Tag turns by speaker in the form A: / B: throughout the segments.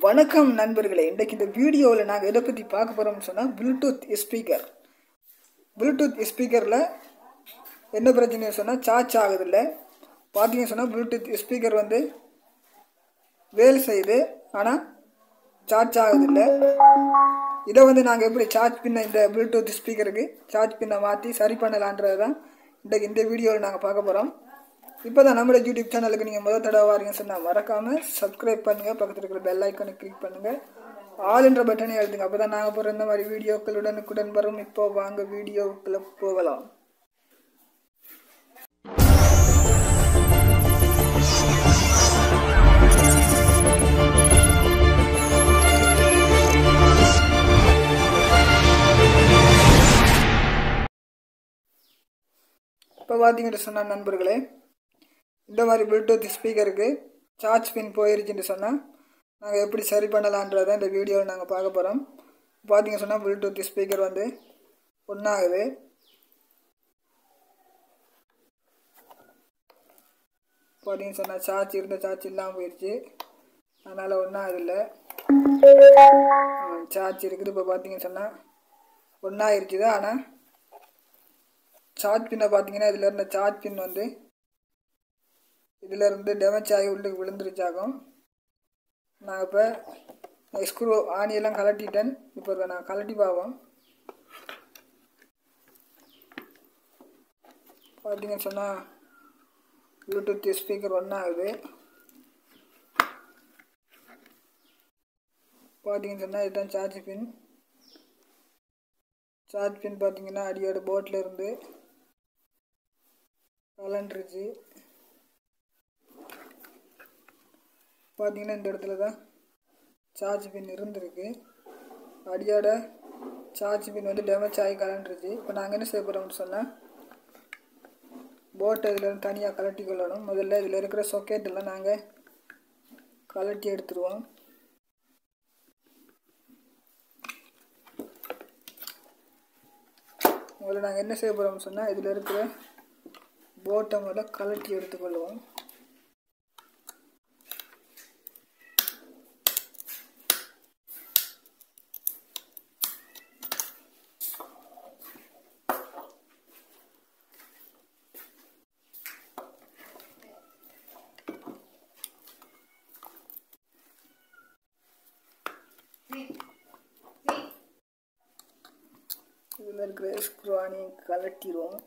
A: வணக்கம் நண்பர்களே. இன்றைக்கு இந்த வீடியோவில் நாங்கள் எதை பற்றி பார்க்க போகிறோம்னு சொன்னால் ப்ளூடூத் ஸ்பீக்கரில் என்ன பிரச்சனைன்னு சொன்னால் சார்ஜ் ஆகுதில்லை. பார்த்தீங்கன்னு சொன்னால் ப்ளூடூத் ஸ்பீக்கர் வந்து வேலை செய்யுது, ஆனால் சார்ஜ் ஆகுதில்லை. இதை வந்து நாங்கள் எப்படி சார்ஜ் பின்ன இந்த ப்ளூடூத் ஸ்பீக்கருக்கு சார்ஜ் பின்னை மாற்றி சரி பண்ணலான்றது தான் இன்றைக்கு இந்த வீடியோவில் நாங்கள் பார்க்க போகிறோம். இப்போ தான் நம்மளோட யூடியூப் சேனலுக்கு நீங்கள் முதல் தடவை வாரீங்கன்னு சொன்னால் மறக்காமல் சப்ஸ்கிரைப் பண்ணுங்கள், பக்கத்தில் இருக்கிற பெல் ஐக்கானை கிளிக் பண்ணுங்கள், ஆல் என்ற பட்டனை எழுதுங்க. அப்போ தான் நாங்கள் போகிற இந்த மாதிரி வீடியோக்கள் உடனுக்குடன் வரும். இப்போ வாங்க வீடியோக்குள்ளே போகலாம். இப்போ பார்த்தீங்கன்னு சொன்னால் நண்பர்களே, இந்த மாதிரி ப்ளூடூத் ஸ்பீக்கருக்கு சார்ஜ் பின் போயிருச்சுன்னு சொன்னால் நாங்கள் எப்படி சரி பண்ணலான்றதை இந்த வீடியோவில் நாங்கள் பார்க்க போகிறோம். பார்த்தீங்கன்னு சொன்னால் ப்ளூடூத் ஸ்பீக்கர் வந்து ஒன்றாகுது. பார்த்தீங்கன்னு சொன்னால் சார்ஜ் இருந்த சார்ஜ் இல்லாமல் போயிடுச்சு, அதனால் ஒன்றாகுதில்லை. சார்ஜ் இருக்குது. இப்போ பார்த்தீங்கன்னு சொன்னால் ஒன்றாயிருச்சுது. ஆனால் சார்ஜ் பின்னை பார்த்தீங்கன்னா இதில் இருந்த சார்ஜ் பின் வந்து இதிலேருந்து டேமேஜ் ஆகி உள்ளுக்கு விழுந்துருச்சாகும். நான் இப்போ ஸ்க்ரூ ஆணியெல்லாம் கலட்டிட்டேன். இப்போ நான் கலட்டி பார்ப்போம். பார்த்தீங்கன்னு சொன்னால் ப்ளூடூத் ஸ்பீக்கர் ஒன்றாகுது. பார்த்தீங்கன்னு சொன்னால் இதுதான் சார்ஜ் பின். சார்ஜ் பின் பார்த்தீங்கன்னா அடியோட போட்டில் இருந்து கலண்டுருச்சு. பார்த்தீங்கன்னா இந்த இடத்துல தான் சார்ஜ் பின் இருந்திருக்கு. அடியோட சார்ஜ் பின் வந்து டேமேஜ் ஆகி கலண்டுருச்சு. இப்போ நாங்கள் என்ன செய்ய போகிறோம்னு சொன்னால் போட்டை இதில் தனியாக கலட்டி கொள்ளணும். முதல்ல இதில் இருக்கிற சொக்கெட்டெல்லாம் நாங்கள் கலட்டி எடுத்துருவோம். முதல்ல நாங்கள் என்ன செய்ய போகிறோம்னு சொன்னால் இதில் இருக்கிற போட்டை முதல்ல கலட்டி எடுத்துக்கொள்வோம். இதில் இருக்கிற ஸ்க்ரூ ஆணியை கலட்டிடுவோம்.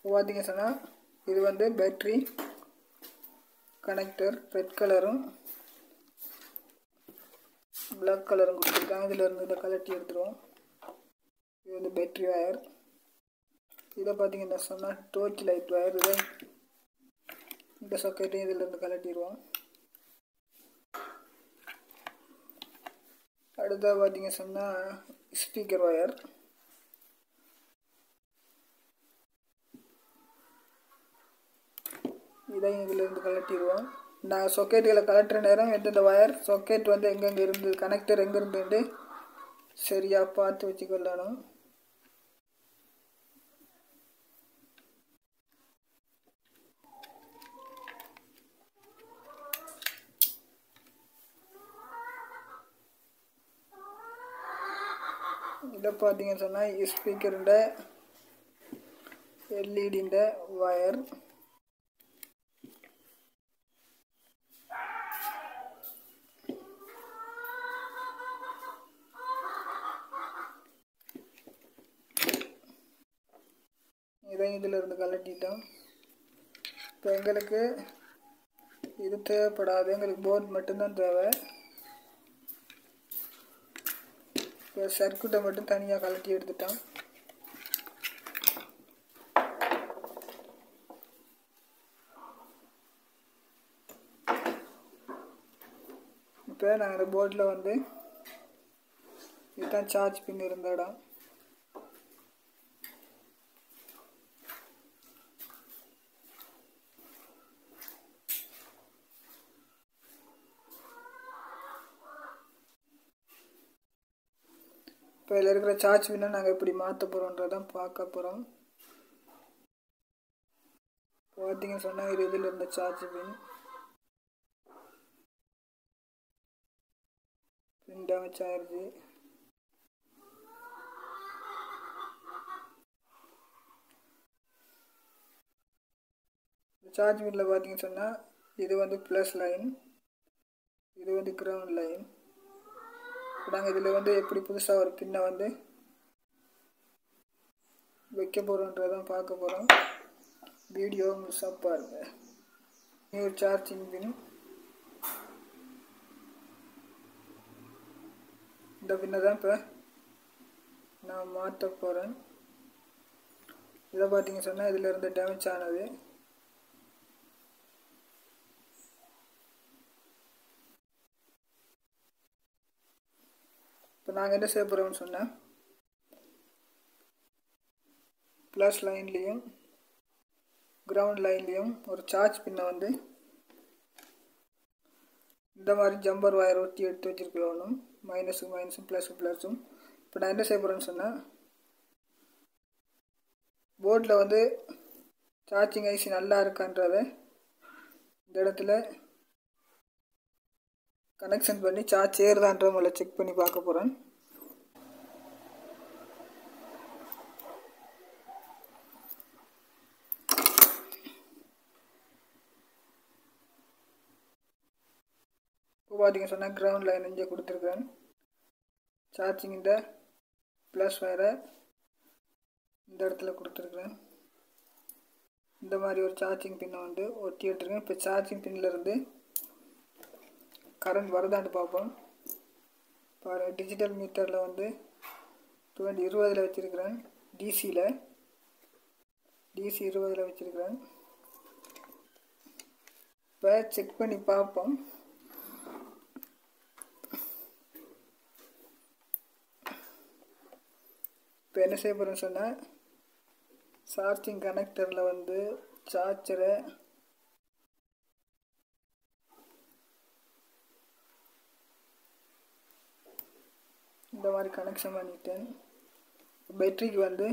A: பார்த்தீங்க சொன்னால் இது வந்து பேட்ரி கனெக்டர் ரெட் கலரும் பிளாக் கலரும் கொடுத்துருக்காங்க. இதில் இருந்து இதை கலட்டி எடுத்துருவோம். இது வந்து பேட்ரி வயர். இதை பார்த்தீங்கன்னா சொன்னால் டோர்ச் லைட் வயர். இதை இந்த சொக்கெட்டையும் இதிலேருந்து கலட்டிடுவோம். அடுத்தது பார்த்தீங்க சொன்னால் ஸ்பீக்கர் வயர். இதையும் இதிலேருந்து கலட்டிடுவோம். நாங்கள் சொக்கெட்டுகளை கலட்டுற நேரம் எந்தெந்த வயர் சொக்கெட் வந்து எங்கெங்கே இருந்து கனெக்டர் எங்கே இருந்துட்டு சரியாக பார்த்து வச்சுக்கொள்ளணும். இதை பார்த்தீங்கன்னு சொன்னால் ஸ்பீக்கருண்ட எல்இடிண்ட வயர். இதையும் இதில் இருந்து கலட்டிட்டோம். இப்போ எங்களுக்கு இது தேவைப்படாது, எங்களுக்கு போர்ட் மட்டும்தான் தேவை. இப்போ சர்க்யூட்டை மட்டும் தனியாக கலட்டி எடுத்துட்டோம். இப்போ நாங்கள் இந்த போர்டில் வந்து இதுதான் சார்ஜ் பின் இருந்த இடம். இப்போ இதில் இருக்கிற சார்ஜ் பின்னை நாங்கள் எப்படி மாற்ற போகிறோன்றதான் பார்க்க போகிறோம். பார்த்தீங்கன்னு சொன்னால் இது இதில் இருந்த சார்ஜ் பின் டேமேஜ் ஆயிடுச்சு. சார்ஜ் பின்னில் பார்த்தீங்கன்னு சொன்னால் இது வந்து ப்ளஸ் லைன், இது வந்து கிரவுண்ட் லைன். இப்போ நாங்கள் இதில் வந்து எப்படி புதுசாக ஒரு பின்னை வந்து வைக்க போகிறோன்றதான் பார்க்க போகிறோம். வீடியோ முழுசாக பாருங்கள். ஒரு சார்ஜிங் பின், இந்த பின்னை தான் இப்போ நான் மாற்ற போகிறேன். இதை பார்த்தீங்கன்னு சொன்னால் இதில் இருந்து டேமேஜ் ஆனது. இப்போ நாங்கள் என்ன செய்ய போகிறோம்னு சொன்னால் ப்ளஸ் லைன்லேயும் கிரவுண்ட் லைன்லேயும் ஒரு சார்ஜ் பின்னை வந்து இந்த மாதிரி ஜம்பர் வயர் ஒட்டி எடுத்து வச்சுருக்கணும். மைனஸும் மைனஸும் ப்ளஸும் ப்ளஸும். இப்போ நான் என்ன செய்ய போகிறேன்னு சொன்னால் போர்டில் வந்து சார்ஜிங் ஐசி நல்லா இருக்கான்றதை இந்த இடத்துல கனெக்ஷன் பண்ணி சார்ஜ் ஏறுதான்ற முதல்ல செக் பண்ணி பார்க்க போகிறேன். இப்போ பார்த்தீங்கன்னு சொன்னால் கிரவுண்ட் லைன் இங்கே கொடுத்துருக்கேன். சார்ஜிங் இந்த ப்ளஸ் வயரை இந்த இடத்துல கொடுத்துருக்குறேன். இந்த மாதிரி ஒரு சார்ஜிங் பின்னை வந்து ஒட்டி எடுத்துருக்கேன். இப்போ சார்ஜிங் பின்னிலேருந்து கரண்ட் வருதான்னு பார்ப்போம். பாருங்கள், டிஜிட்டல் மீட்டரில் வந்து 20 வச்சுருக்கிறேன். டிசி 20 வச்சுருக்கிறேன். இப்போ செக் பண்ணி பார்ப்போம். இப்போ என்ன செய்ய போகிறேன்னு சொன்னால் சார்ஜிங் கனெக்டரில் வந்து சார்ஜரை இந்த மாதிரி கனெக்ஷன் பண்ணிட்டேன். பேட்டரிக்கு வந்து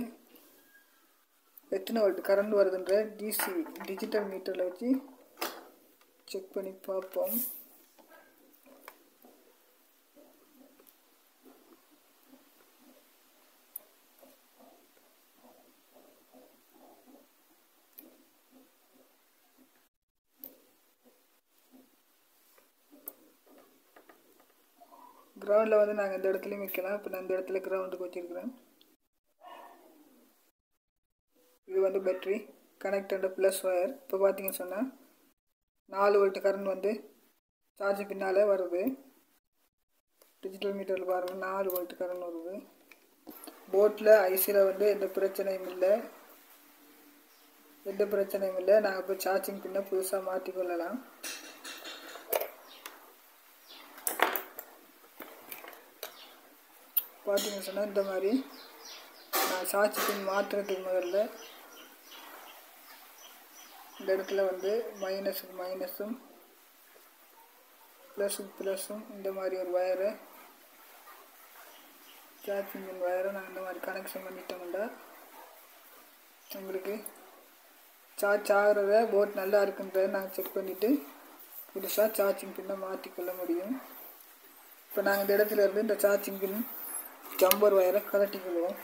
A: எத்தனை வோல்ட் கரண்ட் வருதுன்ற டிசி டிஜிட்டல் மீட்டரில் வச்சு செக் பண்ணி பார்ப்போம். கிரவுண்டில் வந்து நாங்கள் இந்த இடத்துலையும் வைக்கலாம். இப்போ நான் இந்த இடத்துல கிரவுண்டுக்கு வச்சுருக்கிறேன். இது வந்து பேட்ரி கனெக்டட் ப்ளஸ் ஒயர். இப்போ பார்த்தீங்கன்னு சொன்னால் 4 வோல்ட் கரண்ட் வந்து சார்ஜ் பின்னால் வருது. டிஜிட்டல் மீட்டரில் பாருங்கள் 4 வோல்ட் கரண்ட் வருது. போட்டில் ஐசியில் வந்து எந்த பிரச்சனையும் இல்லை. நாங்கள் இப்போ சார்ஜிங் பின்னை புதுசாக மாற்றிக்கொள்ளலாம். பார்த்தீங்கன்னு சொன்னால் இந்த மாதிரி நான் சார்ஜ் பின் மாற்றுறதுக்கு முதல்ல இந்த இடத்துல வந்து மைனஸுக்கு மைனஸும் ப்ளஸுக்கு ப்ளஸும் இந்த மாதிரி ஒரு வயரை சார்ஜிங் பின் வயரை நான் இந்த மாதிரி கனெக்ஷன் பண்ணிட்டோம்னா உங்களுக்கு சார்ஜ் ஆகிறத போட் நல்லா இருக்குன்றதை நாங்கள் செக் பண்ணிவிட்டு புதுசாக சார்ஜிங் பின்னை மாற்றிக்கொள்ள முடியும். இப்போ நாங்கள் இந்த இடத்துல இருந்து இந்த சார்ஜிங் பின் ஜம்பர் வயரை கலட்டிக்கொள்வோம்.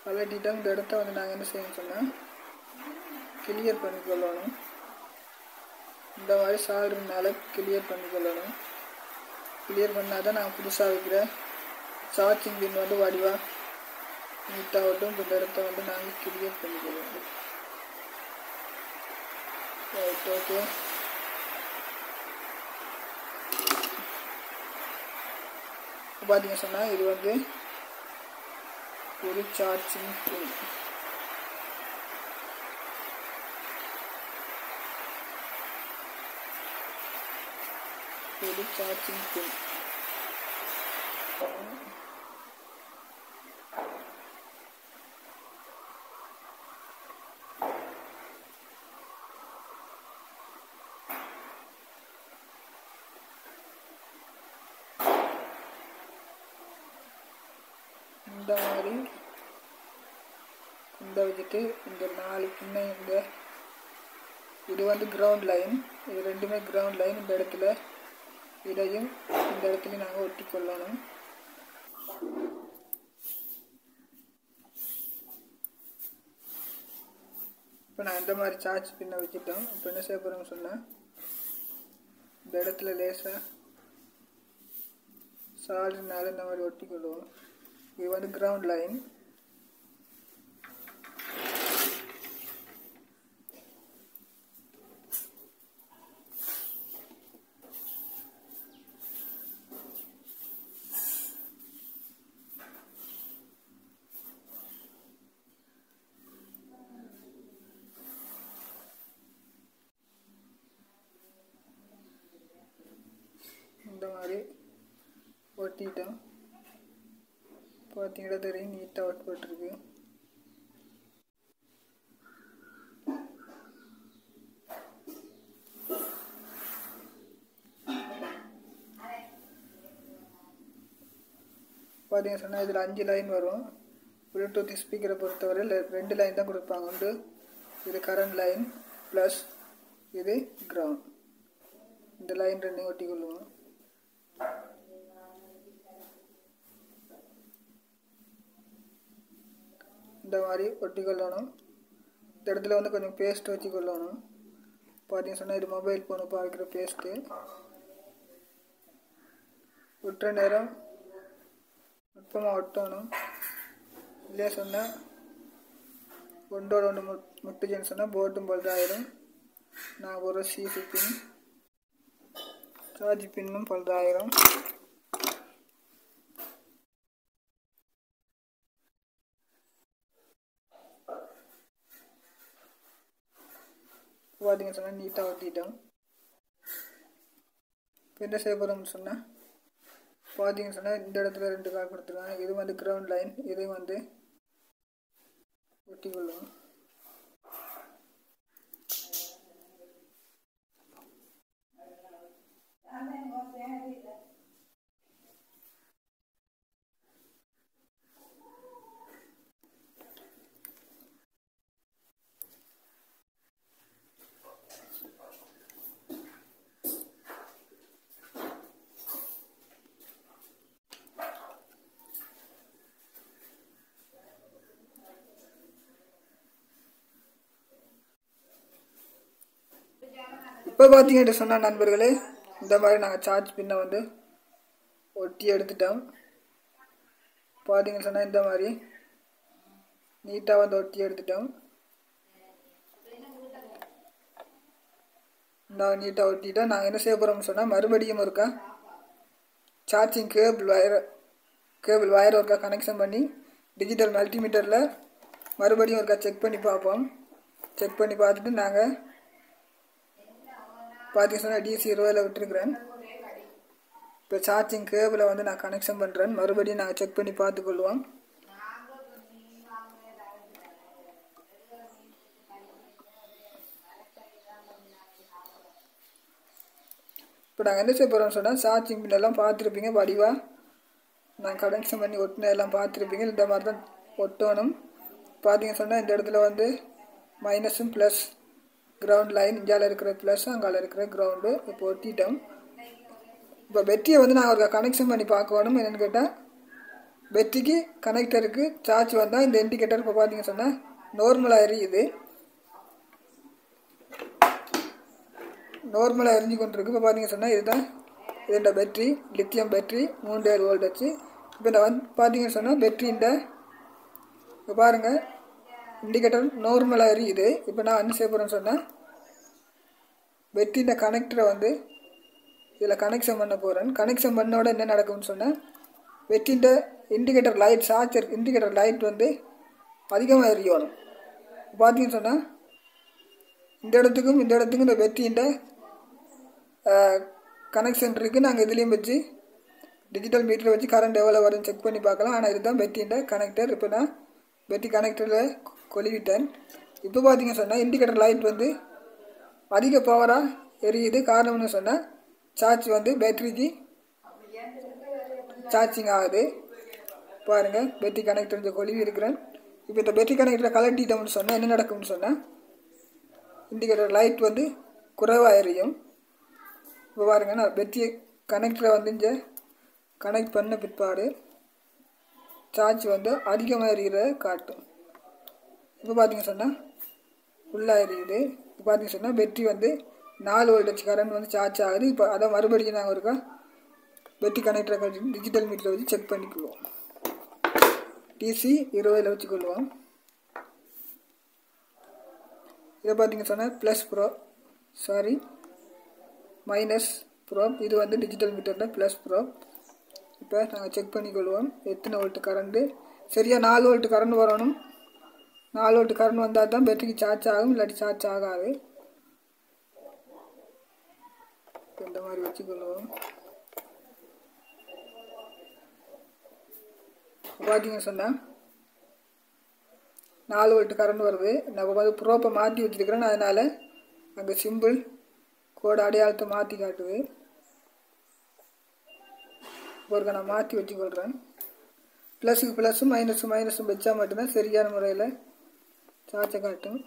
A: கலட்டிட்டோம். இந்த இடத்த வந்து நாங்கள் என்ன செய்யணும் சொன்னால் கிளியர் பண்ணிக்கொள்ளணும். இந்த மாதிரி சால்ட்ரினால கிளியர் பண்ணிக்கொள்ளணும். கிளியர் பண்ணால் தான் நாங்கள் புதுசாக வைக்கிற சார்ஜிங் பின் வந்து வடிவாக நீட்டாகட்டும். இந்த இடத்த வந்து நாங்கள் கிளியர் பண்ணிக்கொள்வோம். Right, okay. பார்த்தீங்க சொன்னால் இது வந்து ஒரு சார்ஜிங் பின். ஒரு சார்ஜிங் பின் இந்த மாதிரி இந்த வச்சுட்டு இந்த 4 பின்னை இது வந்து கிரவுண்ட் லைன், இது ரெண்டுமே கிரவுண்ட் லைன். இந்த இடத்துல இதையும் இந்த இடத்துலையும் நாங்கள் ஒட்டி கொள்ளணும். இப்போ நான் இந்த மாதிரி சார்ஜ் பின்ன வச்சுட்டோம். இப்போ என்ன செய்ய போகிறோம்னு சொன்னால் இந்த இடத்துல லேசாக சால்ட்னால இந்த மாதிரி ஒட்டி கொள்வோம். இது வந்து கிரவுண்ட் லைன். இந்த மாதிரி ஒட்டிட்டோம். பார்த்தீங்கன்னா தெரியும், நீட்டாக ஒட்டு போட்டிருக்கு. பார்த்தீங்கன்னா சொன்னால் இதில் 5 லைன் வரும். ப்ளூடூத் ஸ்பீக்கரை பொறுத்தவரை 2 லைன் தான் கொடுப்பாங்க. உண்டு இது கரண்ட் லைன் ப்ளஸ் இது கிரவுண்ட். இந்த லைன் 2 ஒட்டி கொள்ளுவோம். இந்த மாதிரி ஒட்டி கொள்ளணும். இந்த இடத்துல வந்து கொஞ்சம் பேஸ்ட் வச்சு கொள்ளணும். பார்த்தீங்கன்னா சொன்னால் இது மொபைல் ஃபோனு பார்க்குற பேஸ்ட்டு. விட்டுற நேரம் நுட்பமாக ஒட்டணும். இல்லையா சொன்னால் ஒன்றோட ஒன்று முட்டுச்சுன்னு சொன்னால் போட்டும் பழுதாயிரும். நான் ஒரு சிசி பின் சார்ஜ் பின்னும் பழுதாயிரும். பார்த்தீங்கன்னு சொன்னால் நீட்டாக ஒட்டிட்டோம். இப்போ என்ன செய்ய போகிறோம்னு சொன்னால் பார்த்தீங்கன்னு சொன்னால் இந்த இடத்துல 2 கால் கொடுத்துருக்காங்க. இது வந்து கிரவுண்ட் லைன், இதையும் வந்து ஒட்டி கொள்ளும். இப்போ பார்த்தீங்கன்னு சொன்னால் நண்பர்களே, இந்த மாதிரி நாங்கள் சார்ஜ் பின்னை வந்து ஒட்டி எடுத்துட்டோம். பார்த்தீங்கன்னு சொன்னால் இந்த மாதிரி நீட்டாக வந்து ஒட்டி எடுத்துட்டோம். நான் நீட்டாக ஒட்டிட்டோம். நாங்கள் என்ன செய்ய போகிறோம்னு சொன்னால் மறுபடியும் ஒருக்கா சார்ஜிங் கேபிள் வயர் ஒருக்கா கனெக்ஷன் பண்ணி டிஜிட்டல் மல்டிமீட்டரில் மறுபடியும் ஒருக்கா செக் பண்ணி பார்ப்போம். செக் பண்ணி பார்த்துட்டு நாங்கள் பார்த்தீங்கன்னா சொன்னால் DC 20 விட்டுருக்குறேன். இப்போ சார்ஜிங் கேபிளை வந்து நான் கனெக்ஷன் பண்ணுறேன். மறுபடியும் நாங்கள் செக் பண்ணி பார்த்துக்கொள்வோம். இப்போ நாங்கள் என்ன செய்ய போகிறோம்னு சொன்னால் சார்ஜிங் பின்னெல்லாம் பார்த்துருப்பீங்க. வடிவாக நான் கனெக்ஷன் பண்ணி ஒட்டின எல்லாம் பார்த்துருப்பீங்க. இந்த மாதிரி தான் ஒட்டணும். பார்த்தீங்கன்னு சொன்னால் இந்த இடத்துல வந்து மைனஸும் ப்ளஸ் கிரவுண்ட் லைன், இந்தியாவில் இருக்கிற ப்ளஸ், அங்கால இருக்கிற கிரவுண்டு இப்போ ஒட்டிட்டோம். இப்போ பேட்டரியை வந்து நாங்கள் ஒரு கனெக்ஷன் பண்ணி பார்க்கணும். என்னென்னு கேட்டால் பேட்டரிக்கு கனெக்டருக்கு சார்ஜ் வந்தால் இந்த இண்டிகேட்டர் இப்போ பார்த்தீங்கன்னு சொன்னால் நார்மலாக எரியுது. நார்மலாக எரிஞ்சு கொண்டிருக்கு. இப்போ பார்த்தீங்கன்னு சொன்னால் இதுதான் இதோட பேட்டரி, லித்தியம் பேட்டரி 3 வோல்ட் வச்சு. இப்போ இந்த வந்து பார்த்தீங்கன்னு சொன்னால் பேட்டரி இந்த இப்போ பாருங்கள் இண்டிகேட்டர் நார்மலாக எரியுது. இப்போ நான் என்ன செய்ய போகிறேன்னு சொன்னால் பேட்டரியோட கனெக்டரை வந்து இதில் கனெக்ஷன் பண்ண போகிறேன். கனெக்ஷன் பண்ணோட என்ன நடக்கும்னு சொன்னால் பேட்டரியோட indicator light, charger indicator light வந்து அதிகமாக எரியணும். பார்த்தீங்கன்னு சொன்னால் இந்த இடத்துக்கும் இந்த பேட்டரியோட கனெக்ஷன் இருக்குது. நாங்கள் இதுலேயும் வச்சு டிஜிட்டல் மீட்டரை வச்சு கரண்ட் எவ்வளோ வரும்னு செக் பண்ணி பார்க்கலாம். ஆனால் இதுதான் பேட்டரியோட கனெக்டர். இப்போ நான் பேட்டரி கனெக்டரில் கொலிவிட்டேன். இப்போ பார்த்தீங்கன்னு சொன்னால் இண்டிகேட்டர் லைட் வந்து அதிக பவராக எரியுது. காரணம்னு சொன்னால் சார்ஜ் வந்து பேட்டரிக்கு சார்ஜிங் ஆகுது. பாருங்கள் பேட்டரி கனெக்டர் இந்த கொழுவி இருக்கிறேன். இப்போ இந்த பேட்டரி கனெக்டரை கலட்டிட்டோம்னு சொன்னால் என்ன நடக்கும்னு சொன்னால் இண்டிகேட்டர் லைட் வந்து குறைவாக எரியும். இப்போ பாருங்கள் நான் பேட்டரி கனெக்டரை வந்து இங்கே கனெக்ட் பண்ண பிற்பாடு சார்ஜ் வந்து அதிகமாக எரிகிறத காட்டும். இப்போ பார்த்தீங்க சொன்னால் ஃபுல்லாக எரியுது. இப்போ பார்த்தீங்க சொன்னால் பேட்டரி வந்து 4 வோல்டேஜ் கரண்ட் வந்து சார்ஜ் ஆகுது. இப்போ அதை மறுபடியும் நாங்கள் இருக்கா பேட்டரி கனெக்டரை கட்டி டிஜிட்டல் மீட்டரை வச்சு செக் பண்ணிக்குவோம். டிசி 20 வச்சுக்கொள்வோம். இதை பார்த்தீங்க சொன்னால் ப்ளஸ் ப்ரோப் மைனஸ் ப்ரோப். இது வந்து டிஜிட்டல் மீட்டரில் ப்ளஸ் ப்ரோப். இப்போ நாங்கள் செக் பண்ணிக்கொள்வோம் எத்தனை வோல்ட் கரண்ட்டு. சரியாக 4 வோல்ட் கரண்ட் வரணும். 4 வோல்ட் கரண்ட் வந்தால் தான் பேட்டரிக்கு சார்ஜ் ஆகும், இல்லாட்டி சார்ஜ் ஆகாது. இந்த மாதிரி வச்சுக்கொள்வோம். பார்த்தீங்க சொன்னால் 4 வோல்ட் கரண்ட் வருது. நான் வந்து ப்ரோப்பை மாற்றி வச்சுருக்கிறேன். அதனால் அங்கே சிம்பிள் கோடு அடையாளத்தை மாற்றி காட்டுது. ஒரு நான் மாற்றி வச்சுக்கொள்கிறேன். ப்ளஸுக்கு ப்ளஸும் மைனஸும் வச்சா மட்டும்தான் சரியான முறையில் சார்ஜை காட்டும்.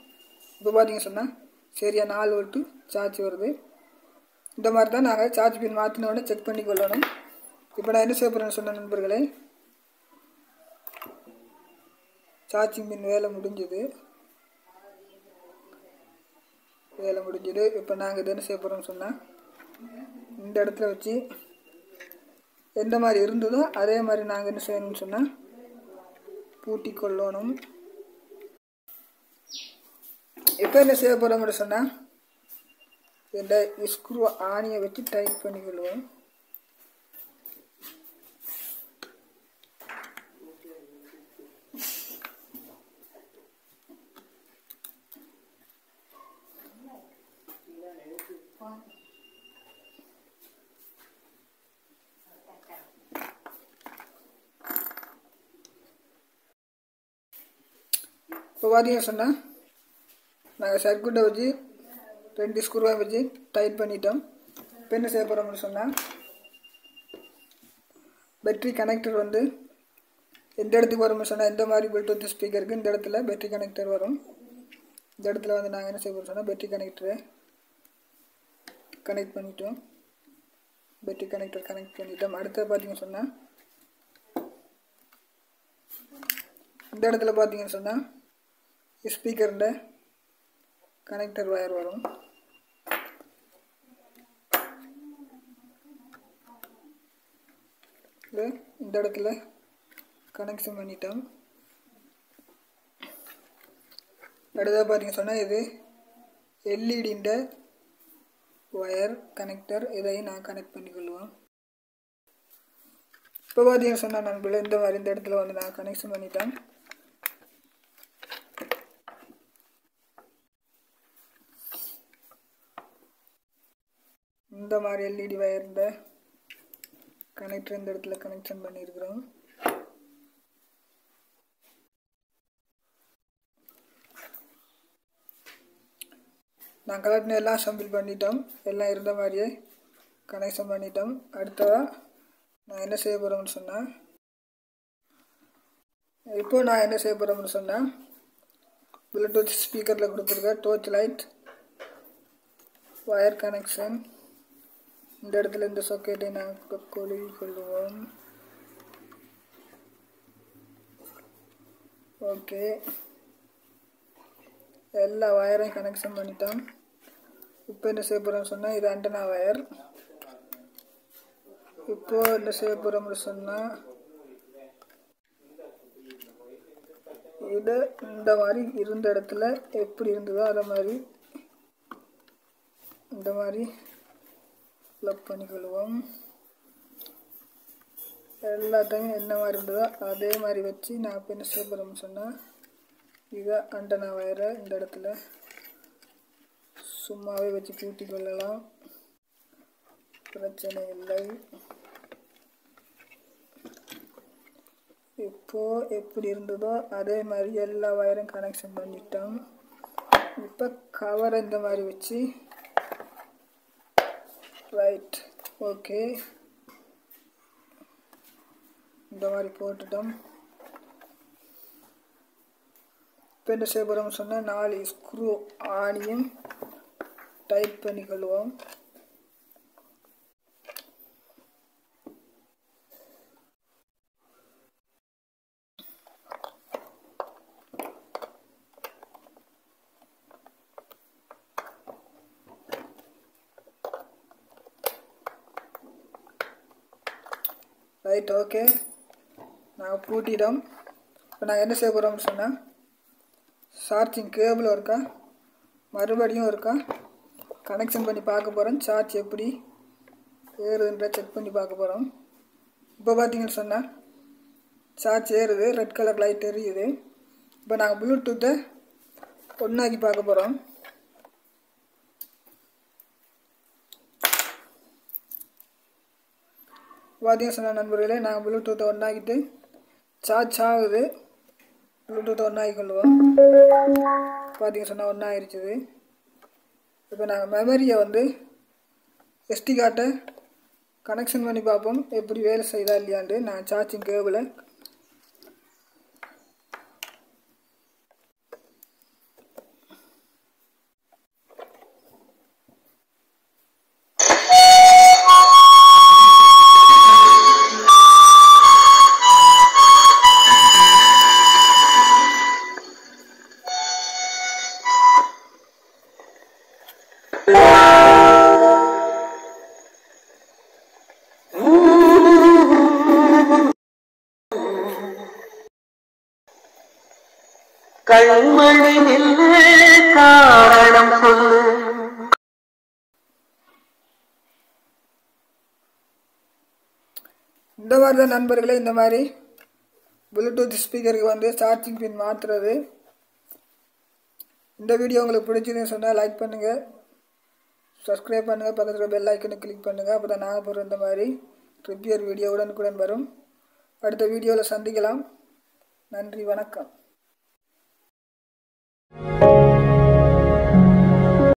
A: இப்போ பார்த்தீங்க சொன்னால் சரியாக 4 வோல்ட்டு சார்ஜ் வருது. இந்த மாதிரி தான் நாங்கள் சார்ஜ் பின் மாற்றினோடனே செக் பண்ணி கொள்ளணும். இப்போ நான் என்ன செய்ய போகிறேன்னு சொன்ன நண்பர்களே, சார்ஜிங் பின் வேலை முடிஞ்சுது. இப்போ நாங்கள் இது என்ன செய்ய போகிறோம்னு சொன்னால் இந்த இடத்துல வச்சு எந்த மாதிரி இருந்ததோ அதே மாதிரி நாங்கள் என்ன செய்யணும்னு சொன்னால் பூட்டி கொள்ளணும். இப்போ என்ன செய்ய போகிறோம்னு சொன்னால் இந்த ஸ்க்ரூ ஆணியை வச்சு டைட் பண்ணிக்கொள்வோம். இப்போ பார்த்தீங்கன்னு சொன்னால் நாங்கள் சர்க்யூட்டை வச்சு 2 ஸ்க்ரூவை வச்சு டைட் பண்ணிட்டோம். இப்போ என்ன செய்ய போகிறோம்னு சொன்னால் பேட்டரி கனெக்டர் வந்து எந்த இடத்துக்கு வரும்னு சொன்னால் இந்த மாதிரி ப்ளூடூத் ஸ்பீக்கருக்கு இந்த இடத்துல பேட்டரி கனெக்டர் வரும். இந்த இடத்துல வந்து நாங்கள் என்ன செய்ய போகிறோம் சொன்னால் பேட்டரி கனெக்டரை கனெக்ட் பண்ணிட்டோம். பேட்டரி கனெக்டர் கனெக்ட் பண்ணிட்டோம். அடுத்தது பார்த்தீங்கன்னு சொன்னால் இந்த இடத்துல பார்த்தீங்கன்னு சொன்னால் ஸ்பீக்கர்ல கனெக்டர் வயர் வரும். இந்த இடத்துல கனெக்ஷன் பண்ணிட்டோம். அடுத்ததாக பார்த்தீங்க சொன்னால் இது எல்இடின்ற வயர் கனெக்டர். இதையும் நான் கனெக்ட் பண்ணிக்கொள்வோம். இப்போ பார்த்தீங்கன்னு சொன்னால் நண்பர்களே இந்த மாதிரி இந்த இடத்துல வந்து நான் கனெக்ஷன் பண்ணிட்டேன். இந்த மாதிரி எல்இடி வயர்ந்த கனெக்டர் இந்த இடத்துல கனெக்ஷன் பண்ணியிருக்கிறோம். நான் கலெக்டர் எல்லாம் அசம்பிள் பண்ணிட்டோம். எல்லாம் இருந்த மாதிரியே கனெக்ஷன் பண்ணிட்டோம். அடுத்ததாக நான் என்ன செய்ய போகிறோம்னு சொன்னால் ப்ளூடூத் ஸ்பீக்கரில் கொடுத்துருக்க டோர்ச் லைட் வயர் கனெக்ஷன் இந்த இடத்துல இந்த சாக்கெட்டை நாங்கள் கொழுவி கொள்வோம். ஓகே, எல்லா வயரையும் கனெக்ஷன் பண்ணிட்டோம். இப்போ என்ன செய்ய போகிறோம்னு சொன்னால் இது ஆண்டனா வயர். இப்போ என்ன செய்ய போகிறோம்னு சொன்னால் இது இந்த மாதிரி இருந்த இடத்துல எப்படி இருந்ததோ அதை மாதிரி இந்த மாதிரி ப்ளக் பண்ணிக்கொள்வோம். எல்லாத்தையும் என்ன மாதிரி இருந்ததோ அதே மாதிரி வச்சு நான் இப்போ என்ன செய்ய போகிறோம்னு சொன்னால் இதை ஆண்டனா வயரை இந்த இடத்துல சும்மாவே வச்சு பூட்டி கொள்ளலாம், பிரச்சனை இல்லை. இப்போ எப்படி இருந்ததோ அதே மாதிரி எல்லா வயரும் கனெக்ஷன் பண்ணிட்டோம். இப்போ கவரை இந்த மாதிரி வச்சு ரைட். ஓகே, இந்த மாதிரி போட்டுட்டோம். இப்போ என்ன செய்ய போகிறோம்னு சொன்னால் 4 ஸ்க்ரூ ஆணியும் டைட் பண்ணிக்கொள்வோம். ரைட், ஓகே, நாங்கள் பூட்டிட்டோம். இப்போ நாங்கள் என்ன செய்ய போகிறோம்னு சொன்னால் சார்ஜிங் கேபிள் இருக்கா மறுபடியும் இருக்கா கனெக்ஷன் பண்ணி பார்க்க போகிறோம். சார்ஜ் எப்படி ஏறுதுன்ற செக் பண்ணி பார்க்க போகிறோம். இப்போ பார்த்தீங்கன்னு சொன்னால் சார்ஜ் ஏறுது, ரெட் கலர் லைட் எரியுது. இப்போ நாங்கள் ப்ளூடூத்தை ஒன்றாக்கி பார்க்க போகிறோம். பார்த்தீங்க சொன்ன நண்பர்களே, நாங்கள் ப்ளூடூத்தை ஒன்றாக்கிட்டு சார்ஜ் ஆகுது. ப்ளூடூத்தை ஒன்றாக்கிக்கொள்வோம். பார்த்தீங்க சொன்னால் ஒன்றாயிருச்சுது. இப்போ நாங்கள் மெமரியை வந்து SD கார்டை கனெக்ஷன் பண்ணி பார்ப்போம் எப்படி வேலை செய்தா இல்லையாண்டு. நான் சார்ஜிங் கேபிளை
B: கண்மணி நில்லு காரணம் சொல்லு.
A: இந்த மாதிரி தான் நண்பர்களே, இந்த மாதிரி ப்ளூடூத் ஸ்பீக்கருக்கு வந்து சார்ஜிங் பின் மாற்றுறது. இந்த வீடியோ உங்களுக்கு பிடிச்சதுன்னு சொன்னால் லைக் பண்ணுங்கள், சப்ஸ்கிரைப் பண்ணுங்கள், பக்கத்தில் பெல் ஐக்கனை கிளிக் பண்ணுங்கள். அப்போ தான் நாங்கள் போகிற இந்த மாதிரி ரிவ்யூ வீடியோ உடனுக்குடன் வரும். அடுத்த வீடியோவில் சந்திக்கலாம். நன்றி, வணக்கம்.